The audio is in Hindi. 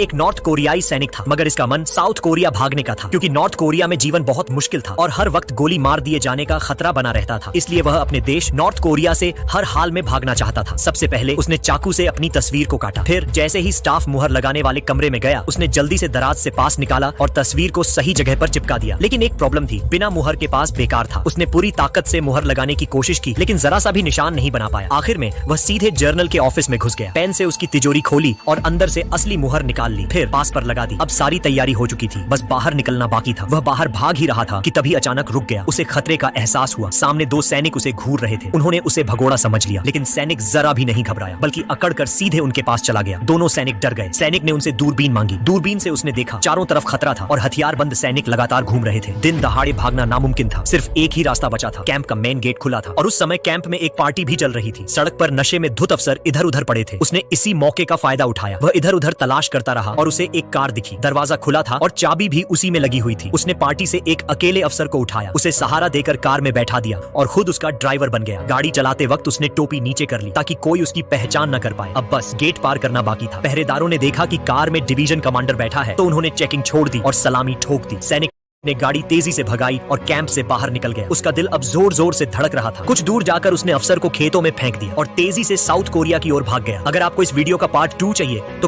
एक नॉर्थ कोरियाई सैनिक था, मगर इसका मन साउथ कोरिया भागने का था, क्योंकि नॉर्थ कोरिया में जीवन बहुत मुश्किल था और हर वक्त गोली मार दिए जाने का खतरा बना रहता था। इसलिए वह अपने देश नॉर्थ कोरिया से हर हाल में भागना चाहता था। सबसे पहले उसने चाकू से अपनी तस्वीर को काटा। फिर जैसे ही स्टाफ मुहर लगाने वाले कमरे में गया, उसने जल्दी से दराज से पास निकाला और तस्वीर को सही जगह पर चिपका दिया। लेकिन एक प्रॉब्लम थी, बिना मुहर के पास बेकार था। उसने पूरी ताकत से मुहर लगाने की कोशिश की, लेकिन जरा सा भी निशान नहीं बना पाया। आखिर में वह सीधे जर्नल के ऑफिस में घुस गया, पेन से उसकी तिजोरी खोली और अंदर से असली मुहर निकाल ली, फिर पास पर लगा दी। अब सारी तैयारी हो चुकी थी, बस बाहर निकलना बाकी था। वह बाहर भाग ही रहा था कि तभी अचानक रुक गया। उसे खतरे का एहसास हुआ। सामने दो सैनिक उसे घूर रहे थे। उन्होंने उसे भगोड़ा समझ लिया, लेकिन सैनिक जरा भी नहीं घबराया, बल्कि अकड़कर सीधे उनके पास चला गया। दोनों सैनिक डर गए। सैनिक ने उनसे दूरबीन मांगी। दूरबीन से उसने देखा चारों तरफ खतरा था और हथियारबंद सैनिक लगातार घूम रहे थे। दिन दहाड़े भागना नामुमकिन था। सिर्फ एक ही रास्ता बचा था, कैंप का मेन गेट खुला था और उस समय कैंप में एक पार्टी भी चल रही थी। सड़क पर नशे में धुत अफसर इधर उधर पड़े थे। उसने इसी मौके का फायदा उठाया। वह इधर उधर तलाश करता रहा और उसे एक कार दिखी। दरवाजा खुला था और चाबी भी उसी में लगी हुई थी। उसने पार्टी से एक अकेले अफसर को उठाया, उसे सहारा देकर कार में बैठा दिया और खुद उसका ड्राइवर बन गया। गाड़ी चलाते वक्त उसने टोपी नीचे कर ली ताकि कोई उसकी पहचान न कर पाए। अब बस गेट पार करना बाकी था। पहरेदारों ने देखा कि कार में डिवीजन कमांडर बैठा है, तो उन्होंने चेकिंग छोड़ दी और सलामी ठोक दी। सैनिक ने गाड़ी तेजी से भगाई और कैंप से बाहर निकल गया। उसका दिल अब जोर जोर से धड़क रहा था। कुछ दूर जाकर उसने अफसर को खेतों में फेंक दिया और तेजी से साउथ कोरिया की ओर भाग गया। अगर आपको इस वीडियो का पार्ट 2 चाहिए तो